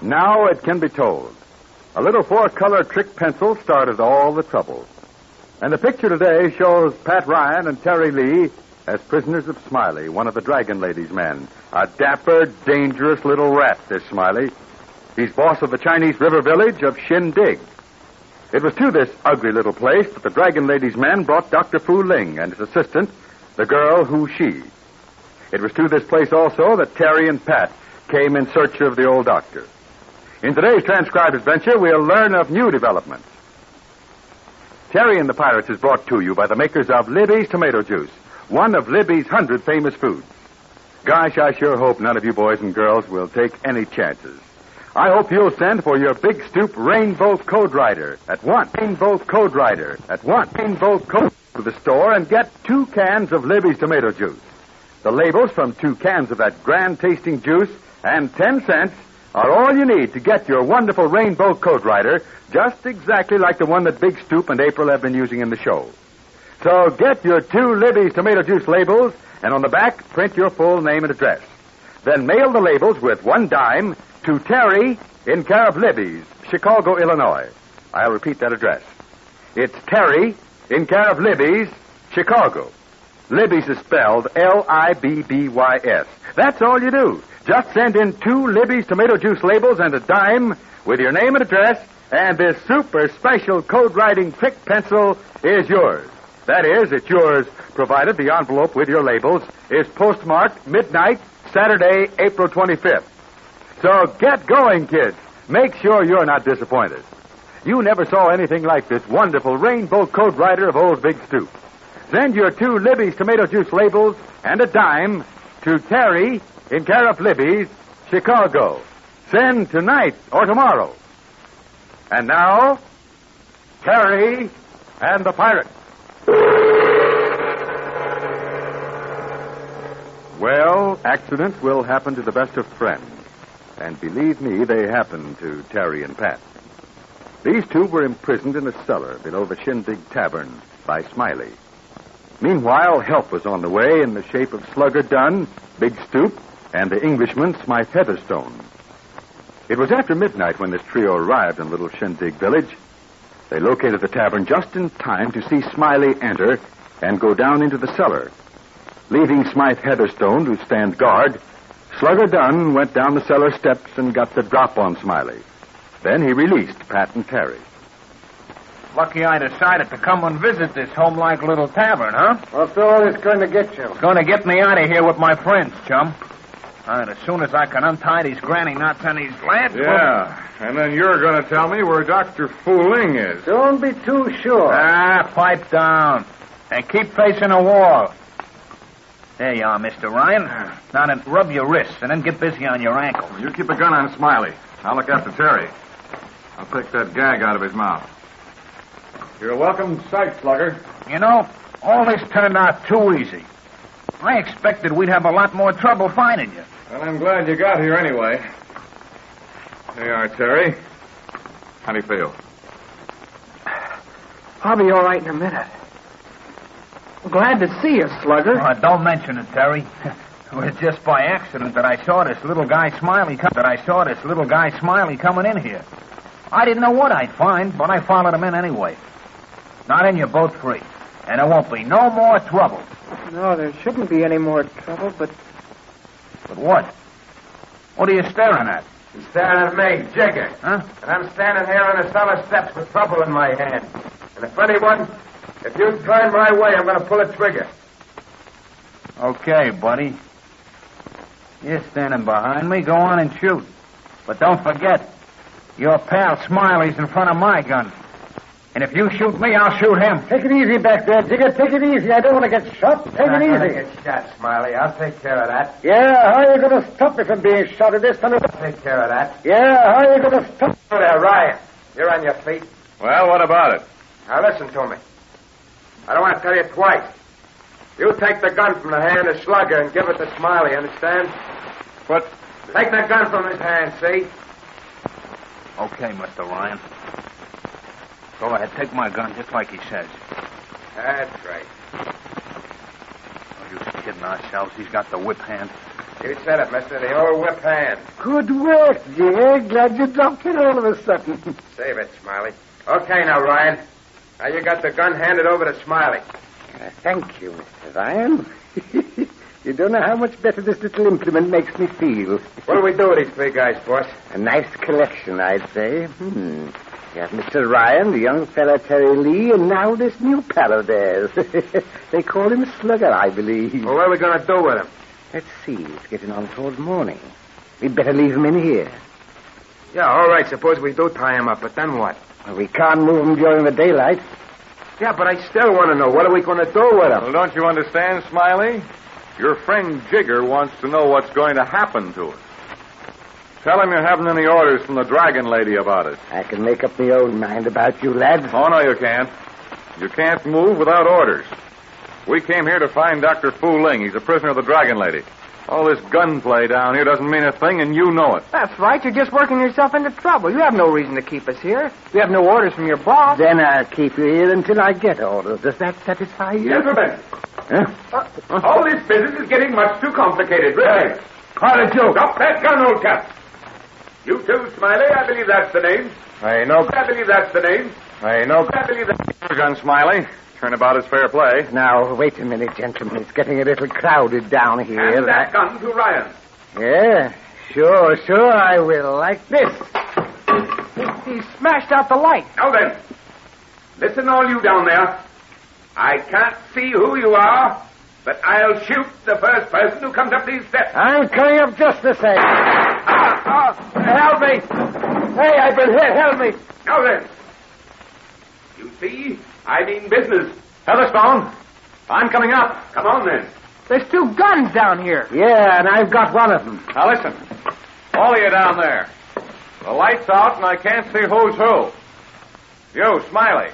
Now it can be told. A little four-color trick pencil started all the trouble. And the picture today shows Pat Ryan and Terry Lee as prisoners of Smiley, one of the Dragon Lady's men. A dapper, dangerous little rat, this Smiley. He's boss of the Chinese river village of Shindig. It was to this ugly little place that the Dragon Lady's men brought Dr. Fu Ling and his assistant, the girl Hu Shi. It was to this place also that Terry and Pat came in search of the old doctor. In today's transcribed adventure, we'll learn of new developments. Terry and the Pirates is brought to you by the makers of Libby's Tomato Juice, one of Libby's 100 famous foods. Gosh, I sure hope none of you boys and girls will take any chances. I hope you'll send for your Big Stoop Rainbow Code Rider at once. Rainbow Code Rider at once. Rainbow Code to the store and get 2 cans of Libby's Tomato Juice. The labels from 2 cans of that grand-tasting juice and 10 cents are all you need to get your wonderful Rainbow Code Rider, just exactly like the one that Big Stoop and April have been using in the show. So get your 2 Libby's Tomato Juice labels, and on the back, print your full name and address. Then mail the labels with 1 dime to Terry in care of Libby's, Chicago, Illinois. I'll repeat that address. It's Terry in care of Libby's, Chicago. Libby's is spelled L-I-B-B-Y-S. That's all you do. Just send in 2 Libby's Tomato Juice labels and a dime with your name and address, and this super special code-writing trick pencil is yours. That is, it's yours, provided the envelope with your labels is postmarked midnight, Saturday, April 25th. So get going, kids. Make sure you're not disappointed. You never saw anything like this wonderful Rainbow Code Rider of Old Big Stoop. Send your 2 Libby's Tomato Juice labels and a dime to Terry in care of Libby's, Chicago. Send tonight or tomorrow. And now, Terry and the Pirates. Well, accidents will happen to the best of friends. And believe me, they happened to Terry and Pat. These 2 were imprisoned in a cellar below the Shindig Tavern by Smiley. Meanwhile, help was on the way in the shape of Slugger Dunn, Big Stoop, and the Englishman, Smythe Heatherstone. It was after midnight when this trio arrived in Little Shindig village. They located the tavern just in time to see Smiley enter and go down into the cellar. Leaving Smythe Heatherstone to stand guard, Slugger Dunn went down the cellar steps and got the drop on Smiley. Then he released Pat and Terry. Lucky I decided to come and visit this home-like little tavern, huh? What's all this going to get you? It's going to get me out of here with my friends, chum. And as soon as I can untie these granny knots on these lads... Yeah, and then you're going to tell me where Dr. Fu Ling is. Don't be too sure. Pipe down. And keep facing the wall. There you are, Mr. Ryan. Now then, rub your wrists and then get busy on your ankles. You keep a gun on Smiley. I'll look after Terry. I'll take that gag out of his mouth. You're a welcome sight, Slugger. You know, all this turned out too easy. I expected we'd have a lot more trouble finding you. Well, I'm glad you got here anyway. There you are, Terry. How do you feel? I'll be all right in a minute. I'm glad to see you, Slugger. Don't mention it, Terry. It was just by accident that I saw this little guy Smiley coming in here. I didn't know what I'd find, but I followed him in anyway. Now then, you're both free. And there won't be no more trouble. No, there shouldn't be any more trouble, but... But what? What are you staring at? You're staring at me, Jigger. Huh? And I'm standing here on the cellar steps with trouble in my hand. And if you turn my way, I'm going to pull a trigger. Okay, buddy. You're standing behind me. Go on and shoot. But don't forget, your pal Smiley's in front of my gun. And if you shoot me, I'll shoot him. Take it easy back there, Jigger. Take it easy. I don't want to get shot. Take it easy. I'm going to get shot, Smiley. I'll take care of that. Yeah, how are you going to stop me from being shot at this time? I'll take care of that. Yeah, how are you going to stop... Oh, there, Ryan. You're on your feet. Well, what about it? Now, listen to me. I don't want to tell you twice. You take the gun from the hand of Slugger and give it to Smiley, understand? But... Take the gun from his hand, see? Okay, Mr. Ryan. Go ahead, take my gun just like he says. That's right. Are you kidding ourselves? He's got the whip hand. You said it, mister. The old whip hand. Good work, dear. Glad you dropped it all of a sudden. Save it, Smiley. Okay, now, Ryan. Now you got the gun handed over to Smiley. Thank you, Mr. Ryan. You don't know how much better this little implement makes me feel. What do we do with these three guys, boss? A nice collection, I'd say. You have Mr. Ryan, the young fella Terry Lee, and now this new pal of theirs. They call him Slugger, I believe. Well, what are we going to do with him? Let's see. It's getting on toward morning. We'd better leave him in here. Yeah, all right. Suppose we do tie him up, but then what? Well, we can't move him during the daylight. Yeah, but I still want to know, what are we going to do with him? Well, don't you understand, Smiley? Your friend Jigger wants to know what's going to happen to us. Tell him you haven't any orders from the Dragon Lady about it. I can make up my own mind about you, lads. Oh, no, you can't. You can't move without orders. We came here to find Dr. Fu Ling. He's a prisoner of the Dragon Lady. All this gunplay down here doesn't mean a thing, and you know it. That's right. You're just working yourself into trouble. You have no reason to keep us here. You have no orders from your boss. Then I'll keep you here until I get orders. Does that satisfy you? Gentlemen, all this business is getting much too complicated, really. Quite a joke. Drop that gun, old chap. You too, Smiley. I believe that's the name. Hey, no. I believe that's the name. Hey, no. I believe that's... Gun, Smiley. Turnabout is fair play. Now, wait a minute, gentlemen. It's getting a little crowded down here. Hand that gun to Ryan. Yeah, sure, I will. Like this. He smashed out the light. Now then, listen all you down there. I can't see who you are, but I'll shoot the first person who comes up these steps. I'm coming up just the same. Help me. Hey, I've been hit. Help me. Now then, you see, I mean business. Heatherstone, I'm coming up. Come on then. There's two guns down here. Yeah, and I've got one of them. Now listen, all of you down there. The light's out and I can't see who's who. You, Smiley,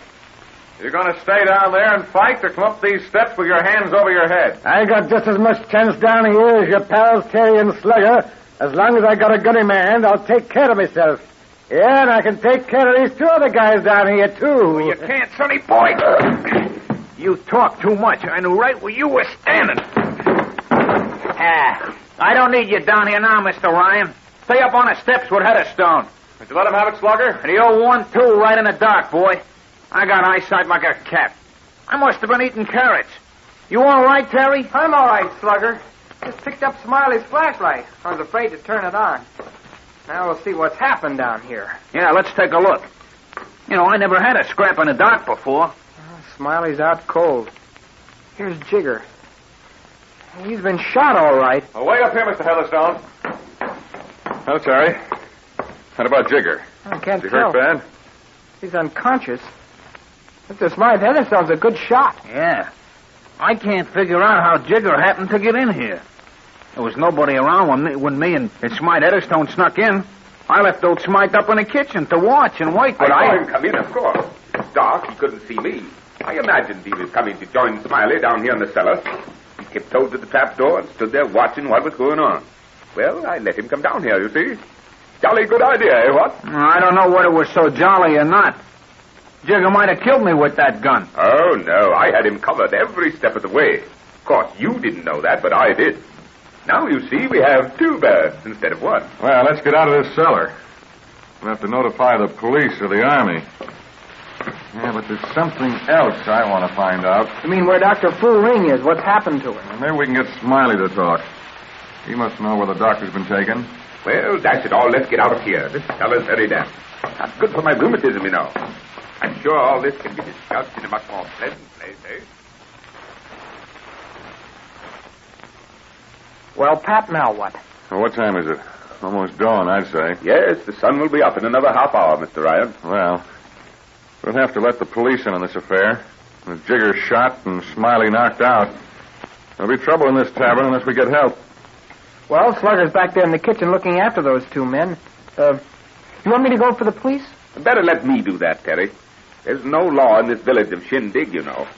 you're going to stay down there and fight or come up these steps with your hands over your head? I got just as much chance down here as your pals Terry and Slugger. As long as I got a gun in my hand, I'll take care of myself. Yeah, and I can take care of these two other guys down here, too. You can't, Sonny boy. You talk too much. I knew right where you were standing. I don't need you down here now, Mr. Ryan. Stay up on the steps with Heatherstone. Did you let him have it, Slugger? And the old 1-2 right in the dark, boy. I got eyesight like a cat. I must have been eating carrots. You all right, Terry? I'm all right, Slugger. Just picked up Smiley's flashlight. I was afraid to turn it on. Now we'll see what's happened down here. Yeah, let's take a look. You know, I never had a scrap in the dark before. Smiley's out cold. Here's Jigger. He's been shot all right. Well, wait up here, Mr. Heatherstone. Hello, Terry. How about Jigger? I can't Is he tell. hurt bad? He's unconscious. Mr. Smiley Heatherstone's a good shot. Yeah. I can't figure out how Jigger happened to get in here. There was nobody around when me and Smite Heatherstone snuck in. I left old Smite up in the kitchen to watch and wait, but I saw him come in, of course. It's dark. He couldn't see me. I imagined he was coming to join Smiley down here in the cellar. He tiptoed to the trap door and stood there watching what was going on. Well, I let him come down here, you see. Jolly good idea, eh, what? I don't know whether it was so jolly or not. Jigger might have killed me with that gun. Oh, no. I had him covered every step of the way. Of course, you didn't know that, but I did. Now, you see, we have two birds instead of one. Well, let's get out of this cellar. We'll have to notify the police or the army. Yeah, but there's something else I want to find out. You mean where Dr. Fu Ling is? What's happened to her? Maybe we can get Smiley to talk. He must know where the doctor's been taken. Well, dash it all, let's get out of here. This cellar's very damp. Not good for my rheumatism, you know. I'm sure all this can be discussed in a much more pleasant place, eh? Well, Pat, now what? Well, what time is it? Almost dawn, I'd say. Yes, the sun will be up in another half hour, Mr. Ryan. Well, we'll have to let the police in on this affair. With Jigger shot and Smiley knocked out, there'll be trouble in this tavern unless we get help. Well, Slugger's back there in the kitchen looking after those two men. You want me to go for the police? Better let me do that, Terry. There's no law in this village of Shindig, you know.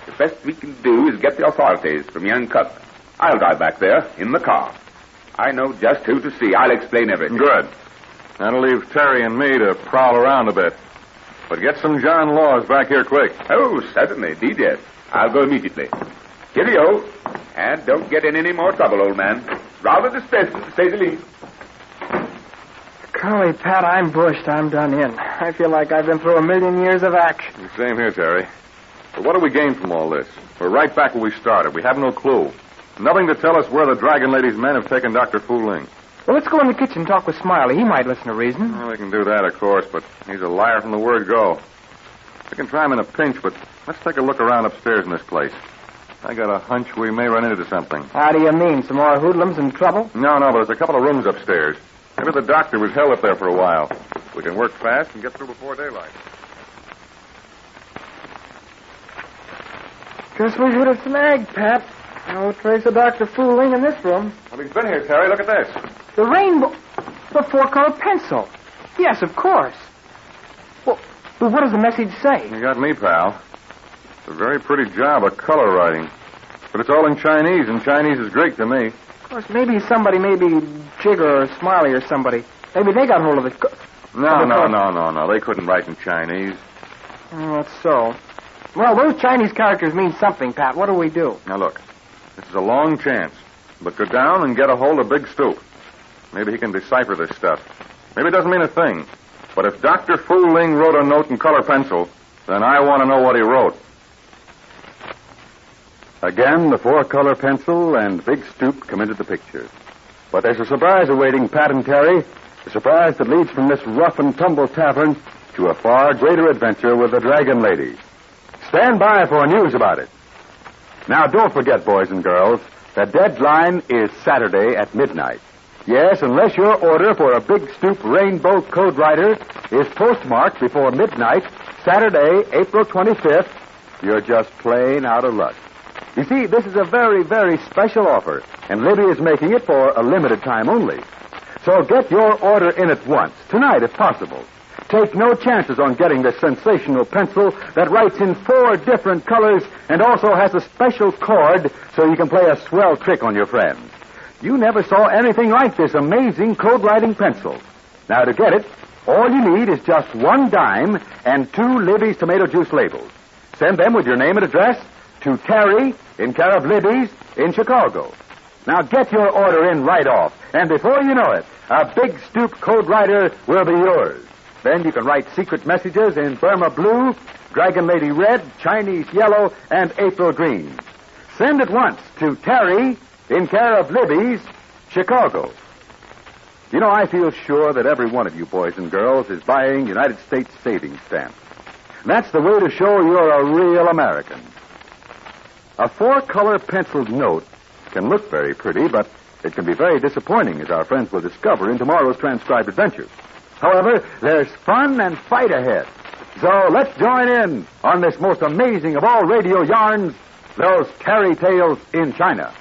The best we can do is get the authorities from young Cuthbert. I'll drive back there in the car. I know just who to see. I'll explain everything. Good. That'll leave Terry and me to prowl around a bit. But get some John Laws back here quick. Oh, certainly. Indeed, yes. I'll go immediately. Cheerio. And don't get in any more trouble, old man. Rather distressing, to say the least. Golly, Pat, I'm bushed. I'm done in. I feel like I've been through 1,000,000 years of action. Same here, Terry. But what do we gain from all this? We're right back where we started. We have no clue. Nothing to tell us where the Dragon Lady's men have taken Dr. Fu Ling. Well, let's go in the kitchen and talk with Smiley. He might listen to reason. Well, we can do that, of course, but he's a liar from the word go. We can try him in a pinch, but let's take a look around upstairs in this place. I got a hunch we may run into something. How do you mean? Some more hoodlums in trouble? No, but there's a couple of rooms upstairs. Maybe the doctor was held up there for a while. We can work fast and get through before daylight. Guess we should have snagged, Pat. No trace of Dr. Fu Ling in this room. Well, he's been here, Terry. Look at this. The rainbow... The four-color pencil. Yes, of course. Well, but what does the message say? You got me, pal. It's a very pretty job of color writing. But it's all in Chinese, and Chinese is Greek to me. Of course, maybe Jigger or Smiley or somebody. Maybe they got hold of it. No. They couldn't write in Chinese. Oh, that's so. Well, those Chinese characters mean something, Pat. What do we do? Now, look. This is a long chance. But go down and get a hold of Big Stoop. Maybe he can decipher this stuff. Maybe it doesn't mean a thing. But if Dr. Fu Ling wrote a note in color pencil, then I want to know what he wrote. Again, the four-color pencil and Big Stoop come into the picture. But there's a surprise awaiting Pat and Terry, a surprise that leads from this rough-and-tumble tavern to a far greater adventure with the Dragon Lady. Stand by for news about it. Now, don't forget, boys and girls, the deadline is Saturday at midnight. Yes, unless your order for a Big Stoop Rainbow Code Writer is postmarked before midnight, Saturday, April 25th, you're just plain out of luck. You see, this is a very, very special offer, and Libby is making it for a limited time only. So get your order in at once, tonight if possible. Take no chances on getting this sensational pencil that writes in 4 different colors and also has a special cord so you can play a swell trick on your friends. You never saw anything like this amazing code-writing pencil. Now, to get it, all you need is just 1 dime and 2 Libby's tomato juice labels. Send them with your name and address to Terry in care of Libby's in Chicago. Now, get your order in right off, and before you know it, a Big Stoop Code Writer will be yours. Then you can write secret messages in Burma Blue, Dragon Lady Red, Chinese Yellow, and April Green. Send at once to Terry in care of Libby's, Chicago. You know, I feel sure that every one of you boys and girls is buying United States savings stamps. That's the way to show you're a real American. A 4-color penciled note can look very pretty, but it can be very disappointing, as our friends will discover in tomorrow's transcribed adventures. However, there's fun and fight ahead. So let's join in on this most amazing of all radio yarns, those Terry Tales in China.